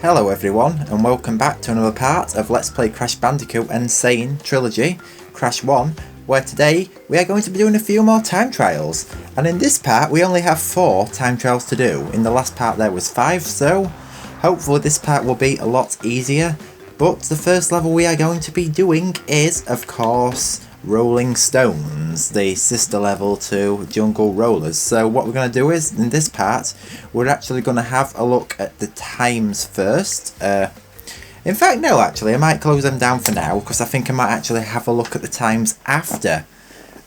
Hello everyone, and welcome back to another part of Let's Play Crash Bandicoot and Sane Trilogy, Crash 1, where today we are going to be doing a few more time trials. And in this part we only have 4 time trials to do. In the last part there was 5, so hopefully this part will be a lot easier. But the first level we are going to be doing is, of course, Rolling Stones, the sister level to Jungle Rollers. So what we're going to do is, in this part, we're actually going to have a look at the times first. In fact, no, actually, I might close them down for now, because I think I might actually have a look at the times after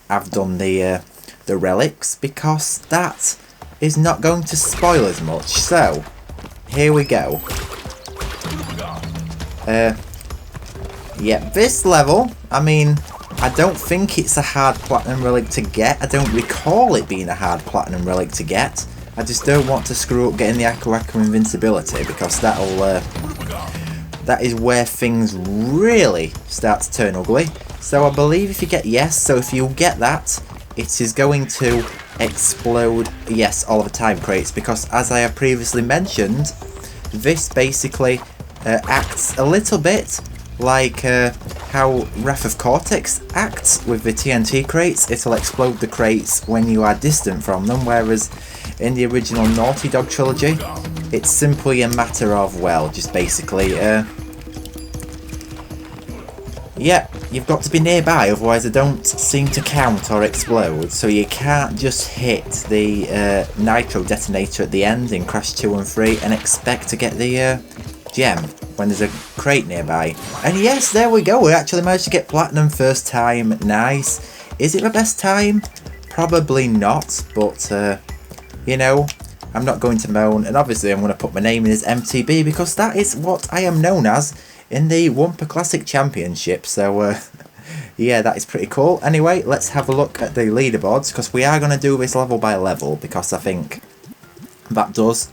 I've done the relics, because that is not going to spoil as much. So, here we go. Yeah, this level, I mean, I don't think it's a hard platinum relic to get. I don't recall it being a hard platinum relic to get. I just don't want to screw up getting the Aku Aku invincibility, because that'll that is where things really start to turn ugly. So I believe if you get yes, so if you get that, it is going to explode, yes, all of the time crates, because as I have previously mentioned, this basically acts a little bit like how Wrath of Cortex acts with the TNT crates. It'll explode the crates when you are distant from them, whereas in the original Naughty Dog trilogy, it's simply a matter of, well, just basically, yeah, you've got to be nearby, otherwise they don't seem to count or explode, so you can't just hit the nitro detonator at the end in Crash 2 and 3 and expect to get the gem when there's a crate nearby. And yes, there we go, we actually managed to get platinum first time. Nice. Is it my best time? Probably not, but you know, I'm not going to moan, and obviously I'm going to put my name in as MTB because that is what I am known as in the Wumpa Classic Championship. So yeah, that is pretty cool. Anyway, let's have a look at the leaderboards, because we are going to do this level by level, because I think that does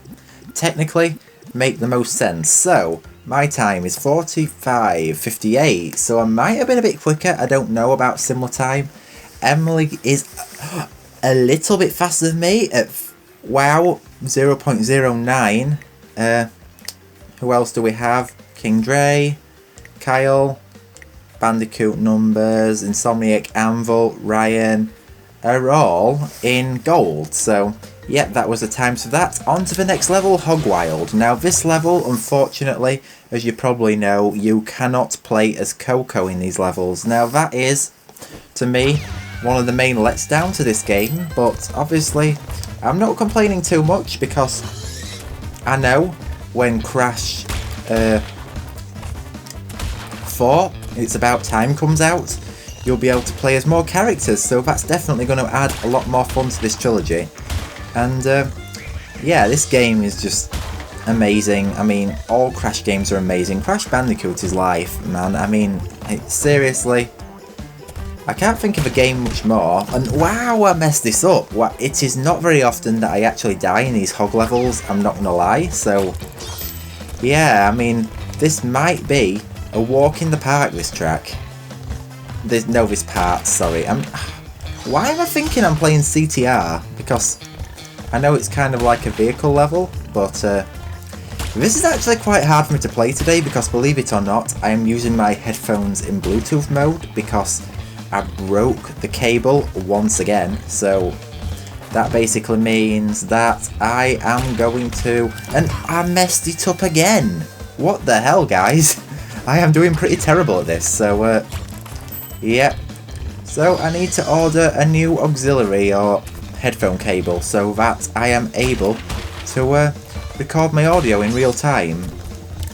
technically make the most sense. So my time is 45:58, so I might have been a bit quicker. I don't know about similar time. Emily is a little bit faster than me at wow 0.09. Who else do we have? King Dre, Kyle, Bandicoot Numbers, Insomniac Anvil, Ryan are all in gold. So yeah, that was the times for that. On to the next level, Hog Wild. Now this level, unfortunately, as you probably know, you cannot play as Coco in these levels. Now that is, to me, one of the main letdowns to this game, but obviously I'm not complaining too much, because I know when Crash 4, It's About Time comes out, you'll be able to play as more characters, so that's definitely going to add a lot more fun to this trilogy. And yeah, this game is just amazing. I mean, all Crash games are amazing. Crash Bandicoot is life, man. I mean, seriously, I can't think of a game much more. And wow, I messed this up. It is not very often that I actually die in these hog levels, I'm not gonna lie. So yeah, I mean, this might be a walk in the park, this track. This part, sorry. Why am I thinking I'm playing CTR? Because I know it's kind of like a vehicle level, but this is actually quite hard for me to play today, because believe it or not, I am using my headphones in Bluetooth mode, because I broke the cable once again. So that basically means that I am going to... And I messed it up again! What the hell, guys? I am doing pretty terrible at this, so yeah. So I need to order a new auxiliary or headphone cable so that I am able to record my audio in real time.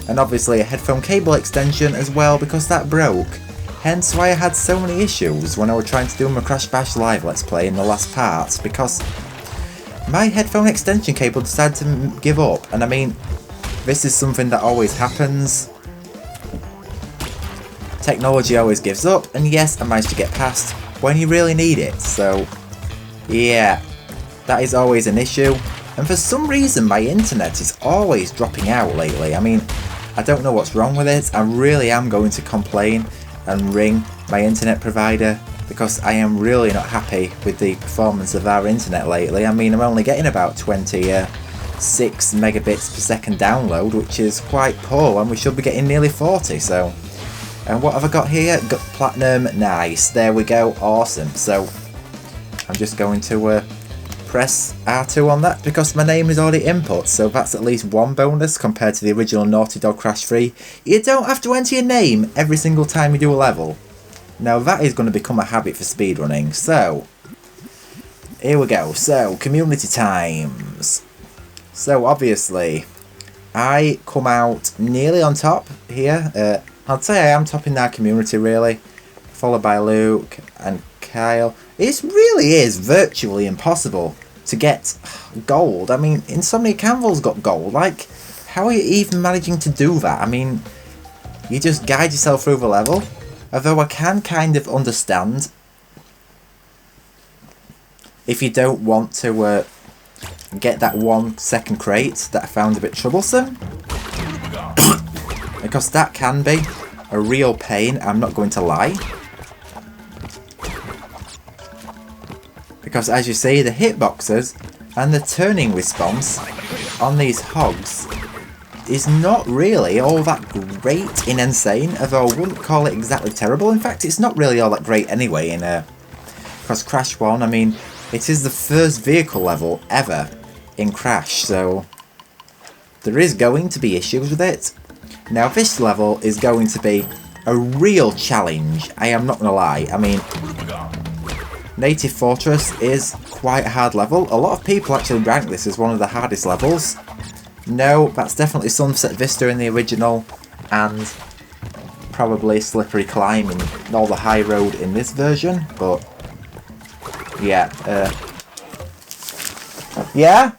And obviously a headphone cable extension as well, because that broke. Hence why I had so many issues when I was trying to do my Crash Bash Live Let's Play in the last part, because my headphone extension cable decided to give up. And I mean, this is something that always happens. Technology always gives up, and yes, I managed to get past when you really need it. So yeah, that is always an issue. And for some reason my internet is always dropping out lately. I mean, I don't know what's wrong with it. I really am going to complain and ring my internet provider, because I am really not happy with the performance of our internet lately. I mean, I'm only getting about 20 6 megabits per second download, which is quite poor, and we should be getting nearly 40. So, and what have I got here? Got platinum. Nice. There we go. Awesome. So I'm just going to press R2 on that because my name is already input, so that's at least one bonus compared to the original Naughty Dog Crash 3. You don't have to enter your name every single time you do a level. Now that is going to become a habit for speedrunning. So here we go. So community times. So obviously I come out nearly on top here. I'd say I am topping our community really, followed by Luke and Kyle. It really is virtually impossible to get gold. I mean, Insomnia Campbell's got gold. Like, how are you even managing to do that? I mean, you just guide yourself through the level. Although I can kind of understand if you don't want to get that 1 second crate that I found a bit troublesome. Because that can be a real pain, I'm not going to lie. Because as you see, the hitboxes and the turning response on these hogs is not really all that great in Insane, although I wouldn't call it exactly terrible. In fact, it's not really all that great anyway in because Crash 1, I mean, it is the first vehicle level ever in Crash, so there is going to be issues with it. Now this level is going to be a real challenge, I am not going to lie. I mean, Native Fortress is quite a hard level. A lot of people actually rank this as one of the hardest levels. No, that's definitely Sunset Vista in the original, and probably Slippery Climb and all the high road in this version, but yeah. Yeah?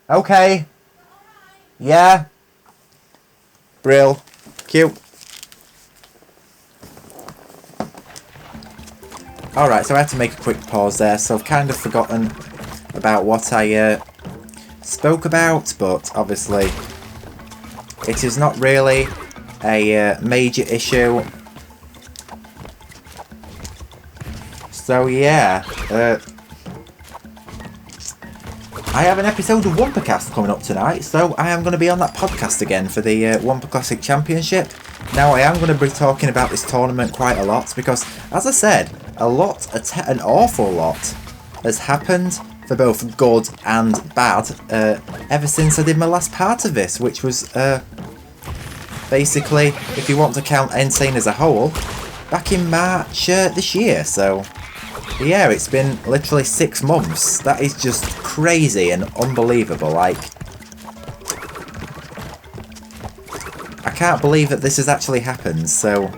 Okay. Yeah. Brill. Cute. Alright, so I had to make a quick pause there, so I've kind of forgotten about what I spoke about, but obviously it is not really a major issue. So yeah, I have an episode of Wumpercast coming up tonight, so I am going to be on that podcast again for the Wumper Classic Championship. Now I am going to be talking about this tournament quite a lot because, as I said, an awful lot has happened for both good and bad ever since I did my last part of this, which was basically, if you want to count Insane as a whole, back in March this year. So yeah, it's been literally 6 months. That is just crazy and unbelievable. Like, I can't believe that this has actually happened. So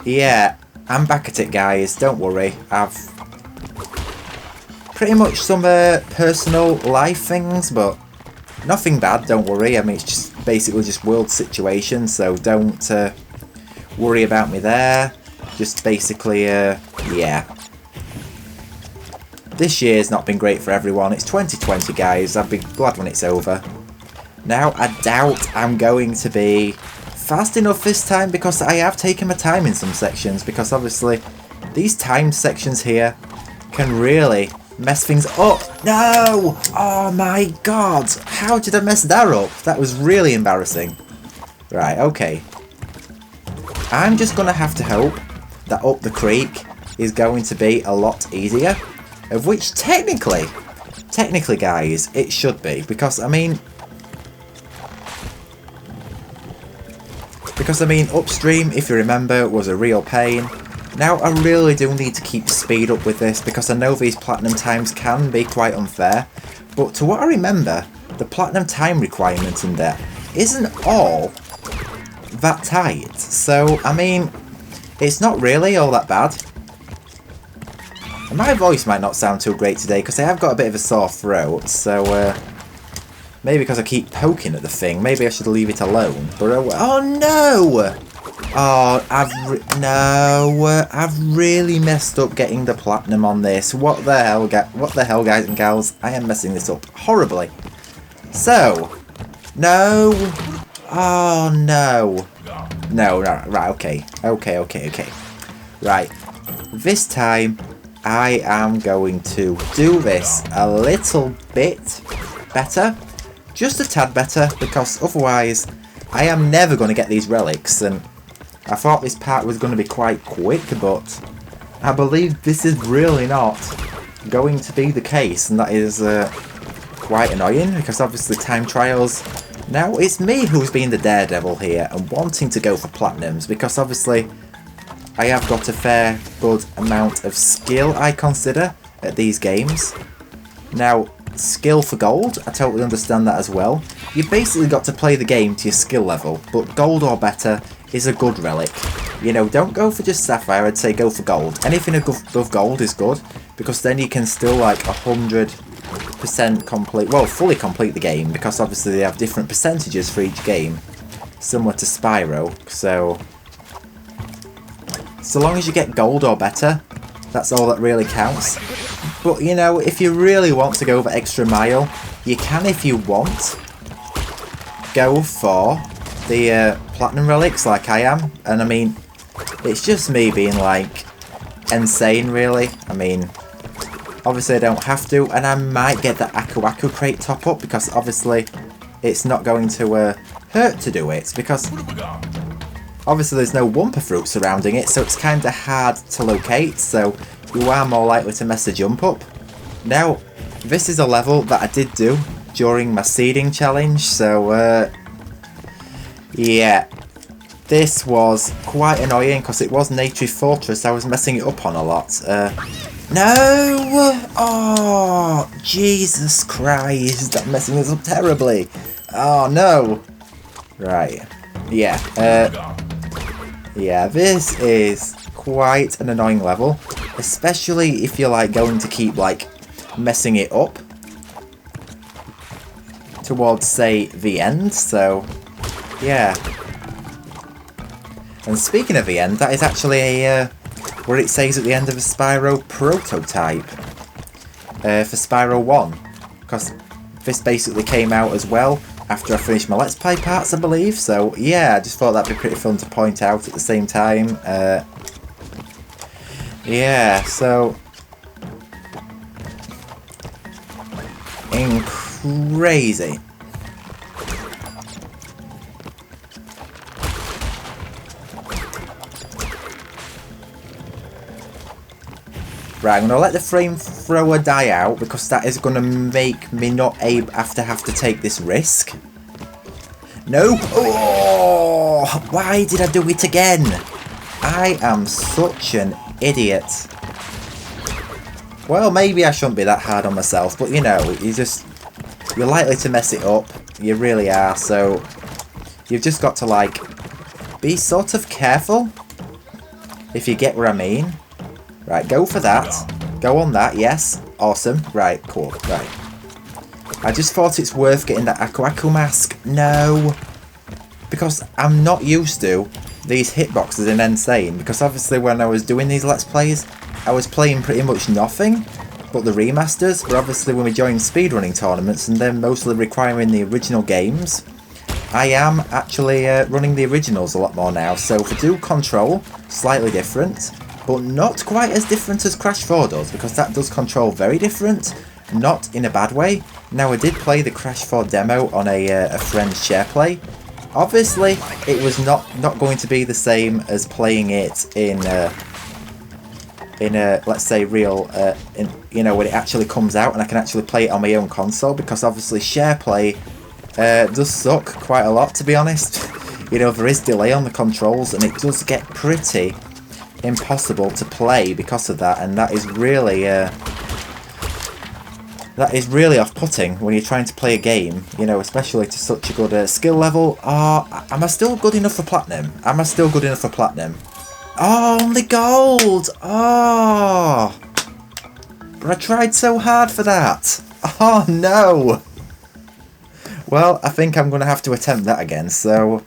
yeah, I'm back at it, guys, don't worry. I've pretty much some personal life things, but nothing bad, don't worry. I mean, it's just basically just world situation, so don't worry about me there. Just basically, yeah. This year's not been great for everyone. It's 2020, guys. I'll be glad when it's over. Now, I doubt I'm going to be fast enough this time because I have taken my time in some sections, because obviously these timed sections here can really mess things up. No! Oh my god! How did I mess that up? That was really embarrassing. Right, okay. I'm just going to have to hope that Up the Creek is going to be a lot easier. Of which technically guys, it should be. Because, I mean, upstream, if you remember, was a real pain. Now, I really do need to keep speed up with this, because I know these platinum times can be quite unfair. But to what I remember, the platinum time requirement in there isn't all that tight. So, I mean, it's not really all that bad. And my voice might not sound too great today, because I have got a bit of a sore throat, so, maybe because I keep poking at the thing, maybe I should leave it alone. But, oh no! Oh, I've really messed up getting the platinum on this. What the hell, guys and gals? I am messing this up horribly. So, no. Oh, no. No, right, okay. Okay. Right. This time, I am going to do this a little bit better. Just a tad better, because otherwise I am never going to get these relics. And I thought this part was going to be quite quick, but I believe this is really not going to be the case. And that is quite annoying, because obviously time trials. Now it's me who's being the daredevil here and wanting to go for platinums, because obviously I have got a fair good amount of skill, I consider, at these games. Now, skill for gold, I totally understand that as well. You've basically got to play the game to your skill level, but gold or better is a good relic. You know, don't go for just sapphire, I'd say go for gold. Anything above gold is good, because then you can still like 100% complete, well, fully complete the game, because obviously they have different percentages for each game, similar to Spyro. So long as you get gold or better, that's all that really counts. But you know, if you really want to go the extra mile, you can, if you want, go for the platinum relics like I am. And I mean, it's just me being like insane really. I mean, obviously I don't have to, and I might get the Aku Aku crate top up, because obviously it's not going to hurt to do it, because obviously there's no Wumpa fruit surrounding it, so it's kind of hard to locate, so you are more likely to mess a jump up. Now, this is a level that I did do during my seeding challenge, so yeah, this was quite annoying, because it was Native Fortress I was messing it up on a lot. No! Oh, Jesus Christ, I'm messing this up terribly. Oh no! Right, yeah, yeah, this is quite an annoying level, especially if you're like going to keep like messing it up towards, say, the end. So yeah, and speaking of the end, that is actually a where it says at the end of a Spyro prototype for Spyro 1, because this basically came out as well after I finished my Let's Play parts, I believe. So yeah, I just thought that'd be pretty fun to point out at the same time. Yeah, so crazy. Right, I'm going to let the frame thrower die out, because that is going to make me not have to take this risk. No! Oh! Why did I do it again? I am such an idiot. Well, maybe I shouldn't be that hard on myself, but you know, you're likely to mess it up. You really are, so you've just got to like be sort of careful, if you get what I mean. Right, go for that. Go on that, yes. Awesome. Right, cool. Right. I just thought it's worth getting that Aku Aku mask. No. Because I'm not used to these hitboxes in Insane. Because obviously when I was doing these Let's Plays, I was playing pretty much nothing but the remasters. But obviously when we join speedrunning tournaments and they're mostly requiring the original games, I am actually running the originals a lot more now. So for Dual Control, slightly different, but not quite as different as Crash 4 does, because that does control very different, not in a bad way. Now I did play the Crash 4 demo on a friend's share play. Obviously it was not going to be the same as playing it in let's say real, you know, when it actually comes out and I can actually play it on my own console, because obviously share play does suck quite a lot, to be honest. You know, there is delay on the controls and it does get pretty impossible to play because of that, and that is really off-putting when you're trying to play a game, you know, especially to such a good skill level. Oh, am I still good enough for platinum? Am I still good enough for platinum? Oh, only gold! Oh, but I tried so hard for that. Oh no! Well, I think I'm going to have to attempt that again. So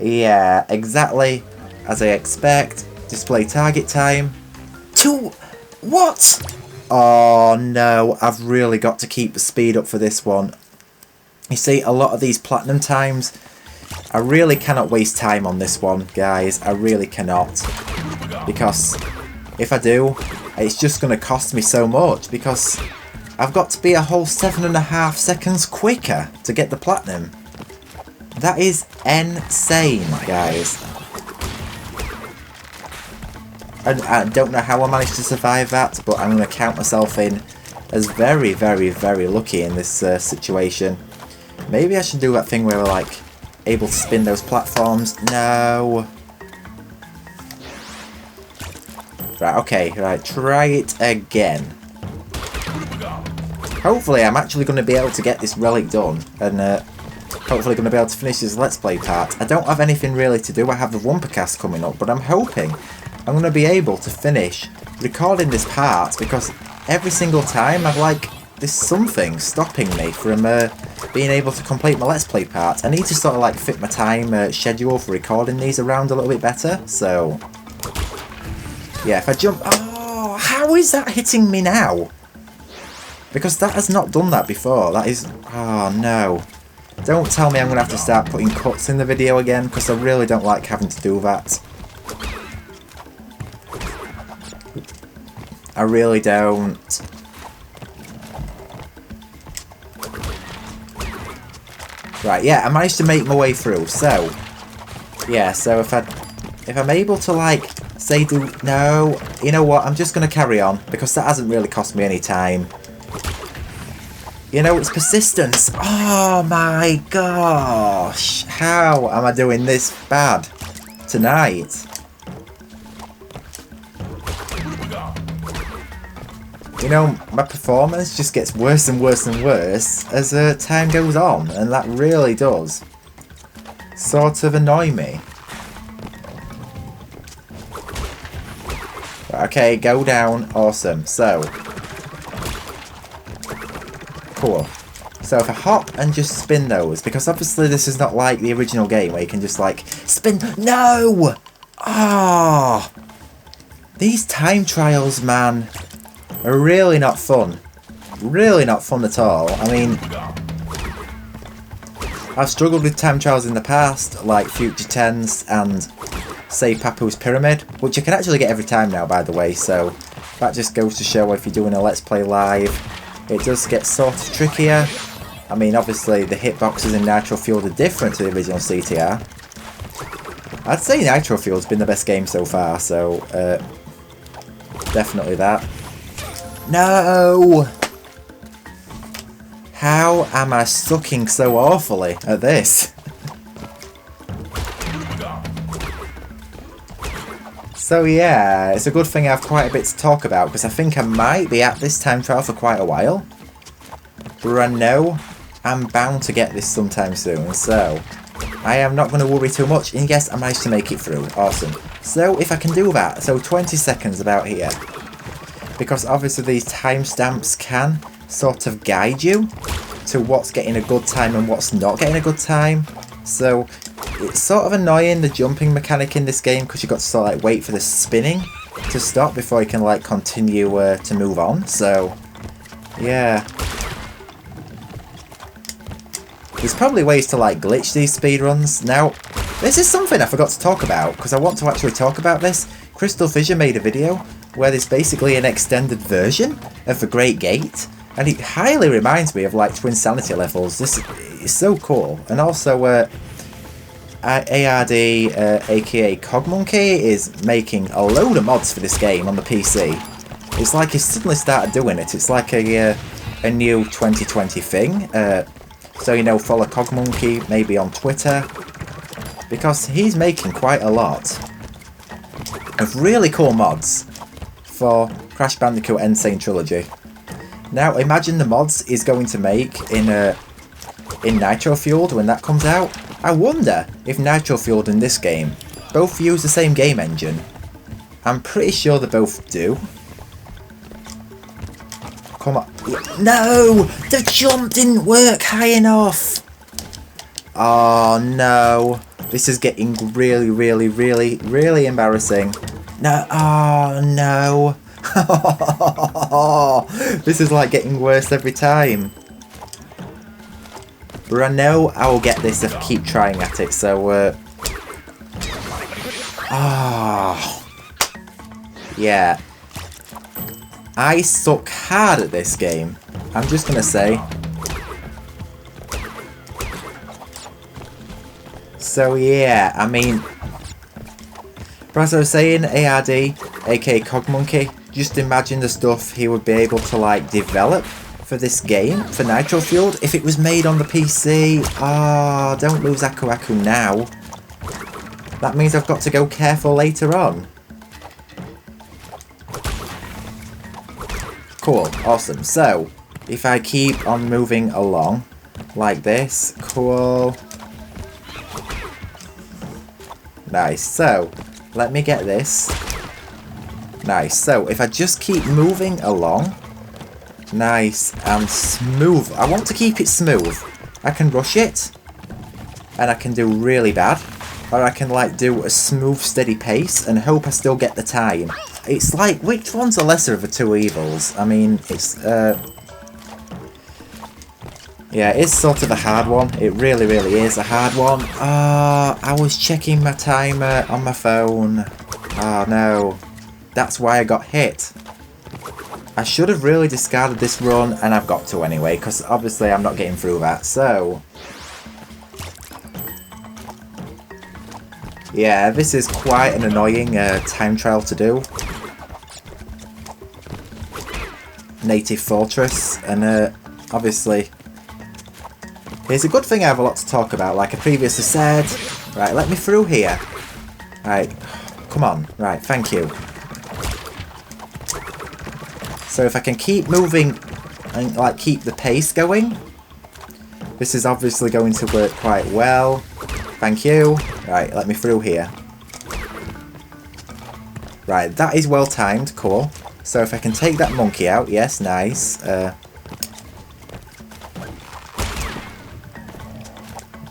yeah, exactly as I expect. Display target time. What? Oh no, I've really got to keep the speed up for this one. You see, a lot of these platinum times, I really cannot waste time on this one, guys. I really cannot. Because if I do, it's just going to cost me so much because I've got to be a whole 7.5 seconds quicker to get the platinum. That is insane, guys. I don't know how I managed to survive that, but I'm going to count myself in as very, very, very lucky in this situation. Maybe I should do that thing where we're like able to spin those platforms. No. Right, okay, right, try it again. Hopefully I'm actually going to be able to get this relic done, and hopefully going to be able to finish this Let's Play part. I don't have anything really to do, I have the Wumpercast coming up, but I'm hoping I'm going to be able to finish recording this part, because every single time I've like, there's something stopping me from being able to complete my Let's Play part. I need to sort of like fit my time schedule for recording these around a little bit better, so... yeah, if I jump... oh, how is that hitting me now? Because that has not done that before. That is... oh, no. Don't tell me I'm going to have to start putting cuts in the video again, because I really don't like having to do that. I really don't. Right, yeah, I managed to make my way through, so... yeah, so if I'm able to, like, say do... no, you know what, I'm just going to carry on, because that hasn't really cost me any time. You know, it's persistence. Oh my gosh. How am I doing this bad tonight? You know, my performance just gets worse and worse and worse as time goes on, and that really does sort of annoy me. Okay, go down. Awesome. So, cool. So if I hop and just spin those, because obviously this is not like the original game where you can just like spin. No! Ah! Oh, these time trials, man, are really not fun. Really not fun at all. I mean, I've struggled with time trials in the past, like Future Tense and, say, Papu's Pyramid, which you can actually get every time now, by the way, so that just goes to show if you're doing a Let's Play live, it does get sort of trickier. I mean, obviously, the hitboxes in Nitro Fueled are different to the original CTR. I'd say Nitro Fueled's been the best game so far, so, definitely that. No! How am I sucking so awfully at this? So yeah, it's a good thing I have quite a bit to talk about, because I think I might be at this time trial for quite a while. But I know I'm bound to get this sometime soon, so I am not going to worry too much, and yes, I managed to make it through. Awesome. So if I can do that, so 20 seconds about here. Because obviously these timestamps can sort of guide you to what's getting a good time and what's not getting a good time. So it's sort of annoying, the jumping mechanic in this game, because you've got to sort of like wait for the spinning to stop before you can like continue to move on. So yeah, there's probably ways to like glitch these speedruns. Now this is something I forgot to talk about, because I want to actually talk about this. Crystal Vision made a video where there's basically an extended version of the Great Gate, and it highly reminds me of like Twinsanity levels. This is so cool. And also ARD, aka Cogmonkey, is making a load of mods for this game on the PC. It's like he suddenly started doing it. It's like a new 2020 thing. So, you know, follow Cogmonkey maybe on Twitter, because he's making quite a lot of really cool mods for Crash Bandicoot and Sane Trilogy. Now, imagine the mods he's going to make in Nitro Fueled when that comes out. I wonder if Nitro Fueled and this game both use the same game engine. I'm pretty sure they both do. Come on. No! The jump didn't work high enough! Oh no. This is getting really, really, really, really embarrassing. No. Oh no. This is like getting worse every time. But I know I will get this if I keep trying at it, so yeah. I suck hard at this game. I'm just going to say. So yeah, I mean, as I was saying, ARD, aka Cog Monkey, just imagine the stuff he would be able to like develop for this game, for Nitro Fueled, if it was made on the PC. Ah, don't lose Aku Aku now. That means I've got to go careful later on. Cool, awesome. So, if I keep on moving along like this, cool. Nice, so let me get this. Nice, so if I just keep moving along, nice and smooth. I want to keep it smooth. I can rush it, and I can do really bad, or I can like do a smooth steady pace and hope I still get the time. It's like, which one's the lesser of the two evils? I mean, it's yeah, it's sort of a hard one. It really, really is a hard one. I was checking my timer on my phone. Oh no. That's why I got hit. I should have really discarded this run, and I've got to anyway, because obviously I'm not getting through that, so. Yeah, this is quite an annoying time trial to do. Native Fortress, and obviously. Here's a good thing I have a lot to talk about, like I previously said. Right, let me through here. Right, come on. Right, thank you. So if I can keep moving and like keep the pace going, this is obviously going to work quite well. Thank you. Right, let me through here. Right, that is well timed, cool. So if I can take that monkey out, yes, nice.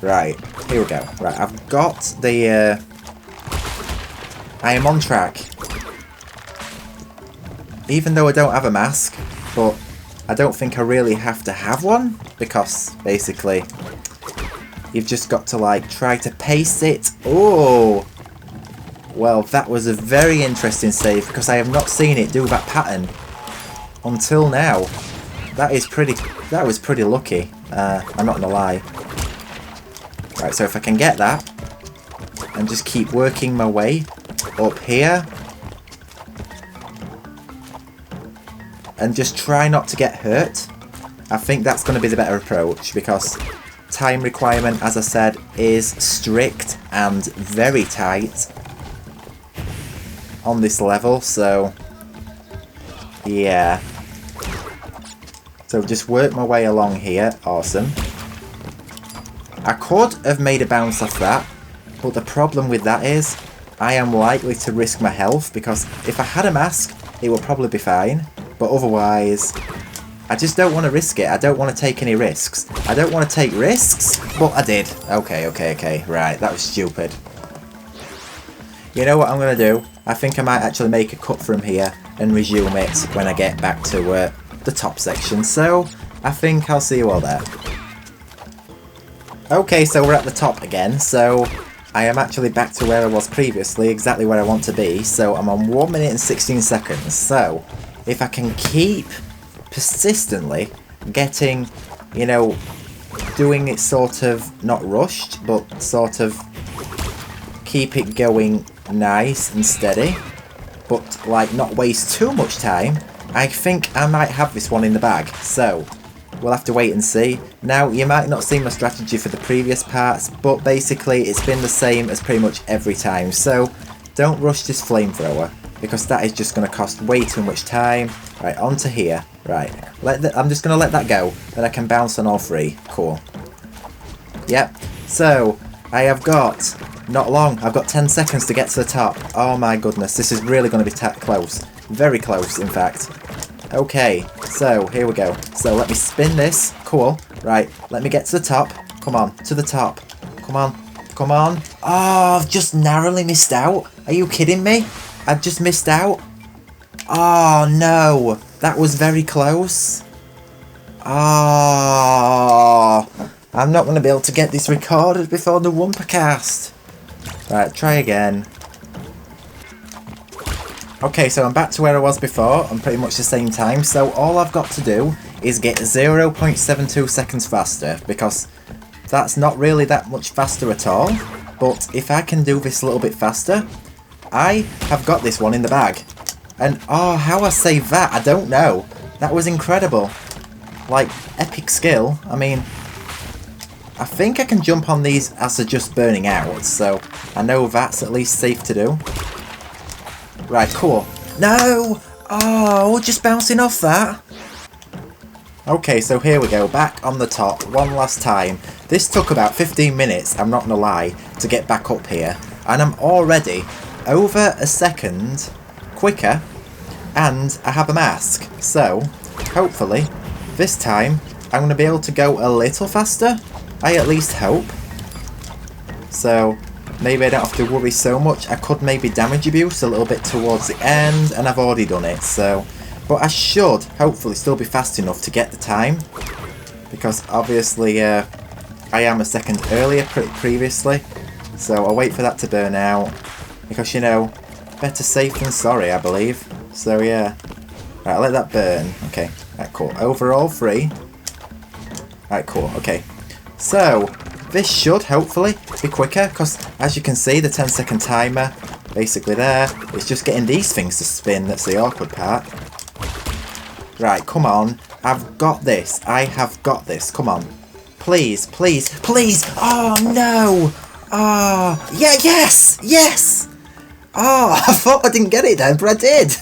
Right, here we go. Right, I've got the, I am on track. Even though I don't have a mask, but I don't think I really have to have one, because, basically, you've just got to, like, try to pace it. Oh! Well, that was a very interesting save, because I have not seen it do that pattern until now. That was pretty lucky, I'm not gonna lie. Right, so if I can get that, and just keep working my way up here, and just try not to get hurt, I think that's going to be the better approach, because time requirement, as I said, is strict and very tight on this level, so yeah. So just work my way along here, awesome. I could have made a bounce off that, but the problem with that is I am likely to risk my health, because if I had a mask, it would probably be fine, but otherwise, I just don't want to risk it. I don't want to take any risks. I don't want to take risks, but I did. Okay, right, that was stupid. You know what I'm going to do? I think I might actually make a cut from here and resume it when I get back to the top section, so I think I'll see you all there. Okay, so we're at the top again, so I am actually back to where I was previously, exactly where I want to be, so I'm on 1 minute and 16 seconds, so if I can keep persistently getting, you know, doing it sort of not rushed, but sort of keep it going nice and steady, but like not waste too much time, I think I might have this one in the bag, so we'll have to wait and see. Now, you might not see my strategy for the previous parts, but basically it's been the same as pretty much every time. So, don't rush this flamethrower, because that is just going to cost way too much time. Right, onto here. Right, I'm just going to let that go, then I can bounce on all three. Cool. Yep, so, I have got, not long, I've got 10 seconds to get to the top. Oh my goodness, this is really going to be close. Very close, in fact. Okay, so here we go. So let me spin this. Cool. Right, let me get to the top. Come on, to the top. Come on, come on. Oh, I've just narrowly missed out. Are you kidding me? I've just missed out. Oh no, that was very close. Oh, I'm not going to be able to get this recorded before the Wumpercast. Right, try again. Okay, so I'm back to where I was before, on pretty much the same time, so all I've got to do is get 0.72 seconds faster, because that's not really that much faster at all, but if I can do this a little bit faster, I have got this one in the bag. And oh, how I saved that, I don't know. That was incredible. Like, epic skill. I mean, I think I can jump on these as they're just burning out, so I know that's at least safe to do. Right, cool. No! Oh, just bouncing off that. Okay, so here we go, back on the top, one last time. This took about 15 minutes, I'm not gonna lie, to get back up here. And I'm already over a second quicker, and I have a mask. So, hopefully, this time, I'm gonna be able to go a little faster. I at least hope. So, maybe I don't have to worry so much. I could maybe damage abuse a little bit towards the end, and I've already done it, so... But I should, hopefully, still be fast enough to get the time. Because, obviously, I am a second earlier previously. So, I'll wait for that to burn out. Because, you know, better safe than sorry, I believe. So, yeah. Right, I'll let that burn. Okay, right, cool. Overall, 3. Right, cool, okay. So... This should, hopefully, be quicker, because as you can see, the 10-second timer, basically there, it's just getting these things to spin that's the awkward part. Right, come on. I've got this. I have got this. Come on. Please, please, please! Oh, no! Oh, yeah, yes! Yes! Oh, I thought I didn't get it then, but I did!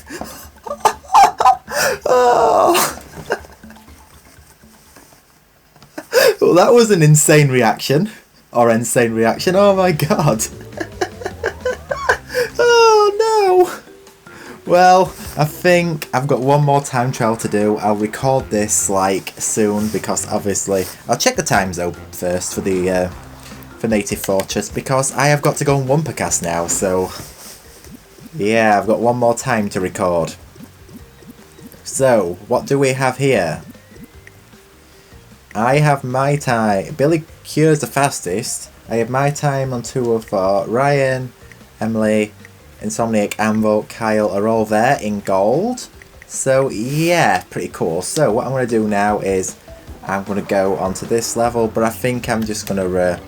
Oh... Well, that was an insane reaction. Or insane reaction. Oh my god. Oh no. Well, I think I've got one more time trial to do. I'll record this like soon because obviously I'll check the time zone first for the for Native Fortress because I have got to go on Wumpercast now. So yeah, I've got one more time to record. So what do we have here? I have my time. Billy Cure's the fastest. I have my time on 204. Ryan, Emily, Insomniac, Anvil, Kyle are all there in gold. So yeah, pretty cool. So what I'm going to do now is I'm going to go onto this level, but I think I'm just going to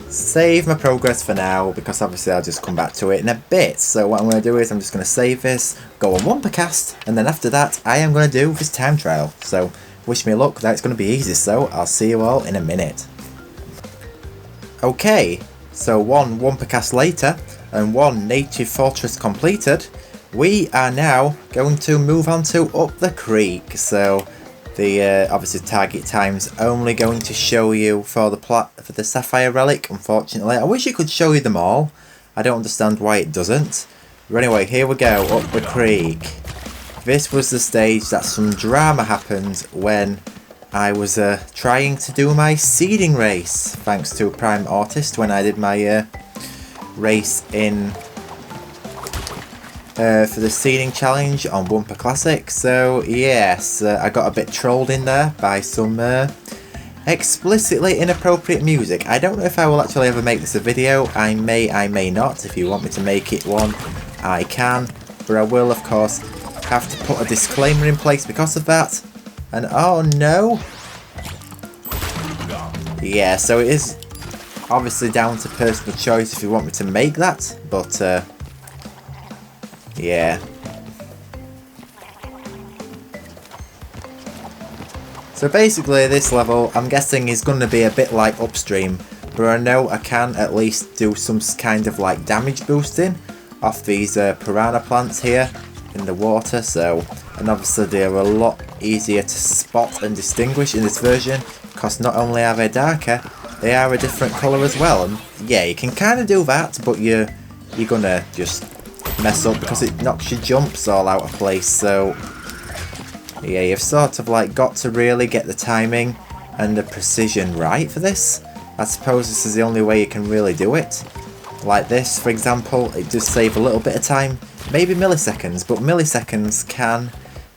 save my progress for now because obviously I'll just come back to it in a bit. So what I'm going to do is I'm just going to save this, go on Wumpercast, and then after that I am going to do this time trial. So wish me luck, that's going to be easy, so I'll see you all in a minute. Okay, so one Wumpercast later, and one Native Fortress completed, we are now going to move on to Up the Creek. So, the obviously target time's only going to show you for the Sapphire Relic, unfortunately. I wish it could show you them all, I don't understand why it doesn't. But anyway, here we go, Up the Creek. This was the stage that some drama happened when I was trying to do my seeding race, thanks to Prime Artist when I did my race in for the seeding challenge on Wumper Classic. So yes, I got a bit trolled in there by some explicitly inappropriate music. I don't know if I will actually ever make this a video. I may not. If you want me to make it one, I can, but I will of course have to put a disclaimer in place because of that. And oh no, yeah, so it is obviously down to personal choice if you want me to make that, but yeah. So basically this level I'm guessing is going to be a bit like Upstream, but I know I can at least do some kind of like damage boosting off these piranha plants here in the water. So, and obviously they're a lot easier to spot and distinguish in this version because not only are they darker, they are a different colour as well. And yeah, you can kind of do that, but you're gonna just mess up because it knocks your jumps all out of place. So yeah, you've sort of like got to really get the timing and the precision right for this. I suppose this is the only way you can really do it. Like this, for example, it does save a little bit of time, maybe milliseconds, but milliseconds can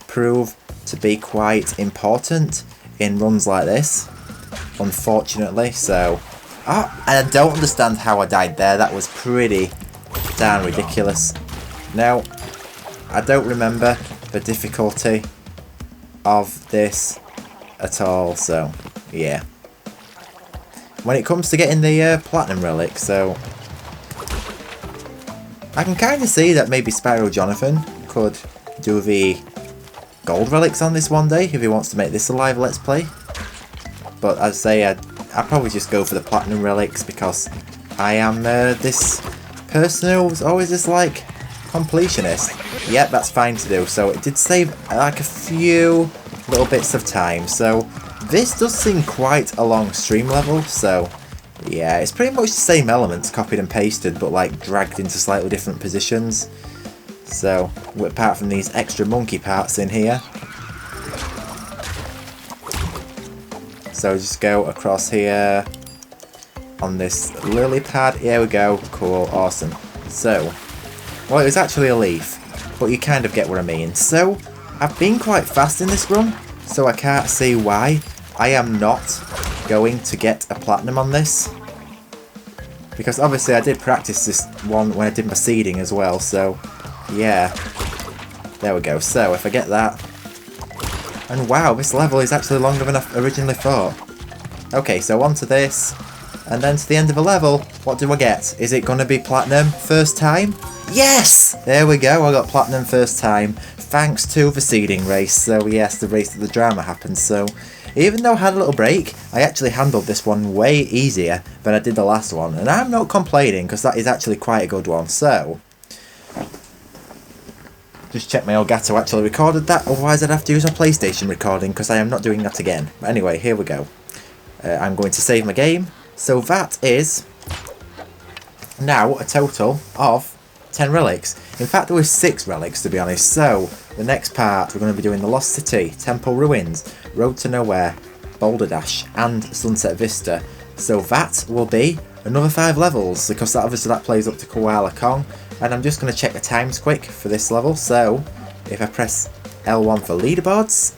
prove to be quite important in runs like this, unfortunately. So, and I don't understand how I died there. That was pretty darn ridiculous. Now, I don't remember the difficulty of this at all, so yeah. When it comes to getting the platinum relic, so I can kind of see that maybe Spyro Jonathan could do the gold relics on this one day if he wants to make this a live let's play. But I'd say I'd probably just go for the platinum relics because I am this person who's always just like completionist. Yep, that's fine to do. So it did save like a few little bits of time. So this does seem quite a long stream level. So yeah, it's pretty much the same elements copied and pasted, but like dragged into slightly different positions. So apart from these extra monkey parts in here. So just go across here on this lily pad. Here we go. Cool. Awesome. So, well, it was actually a leaf, but you kind of get what I mean. So, I've been quite fast in this run, so I can't see why I am not going to get a platinum on this. Because obviously I did practice this one when I did my seeding as well, so yeah. There we go. So, if I get that... And wow, this level is actually longer than I originally thought. Okay, so onto this, and then to the end of the level, what do I get? Is it going to be platinum first time? Yes! There we go, I got platinum first time, thanks to the seeding race. So yes, the race that the drama happened. So even though I had a little break, I actually handled this one way easier than I did the last one. And I'm not complaining, because that is actually quite a good one. So... just check my Elgato actually recorded that, otherwise I'd have to use my PlayStation recording because I am not doing that again. But anyway, here we go. I'm going to save my game. So that is now a total of 10 relics. In fact, there were 6 relics to be honest. So the next part, we're going to be doing the Lost City, Temple Ruins, Road to Nowhere, Boulder Dash and Sunset Vista. So that will be another 5 levels because that obviously that plays up to Koala Kong. And I'm just going to check the times quick for this level. So, if I press L1 for leaderboards,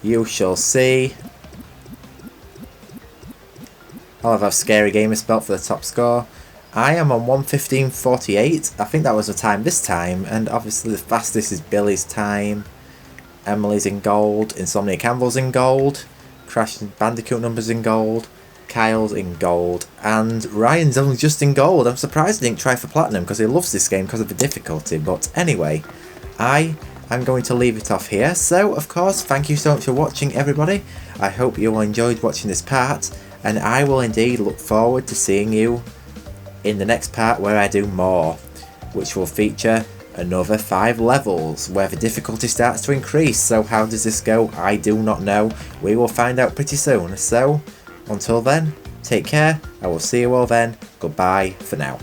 you shall see I'll have a Scary Gamer spelt for the top score. I am on 1:15:48. I think that was the time this time. And obviously the fastest is Billy's time. Emily's in gold. Insomnia Campbell's in gold. Crash Bandicoot numbers in gold. Kyle's in gold, and Ryan's only just in gold. I'm surprised he didn't try for platinum because he loves this game because of the difficulty. But anyway, I am going to leave it off here. So, of course, thank you so much for watching, everybody. I hope you all enjoyed watching this part, and I will indeed look forward to seeing you in the next part where I do more, which will feature another 5 levels where the difficulty starts to increase. So how does this go? I do not know. We will find out pretty soon. So, until then, take care, I will see you all then, goodbye for now.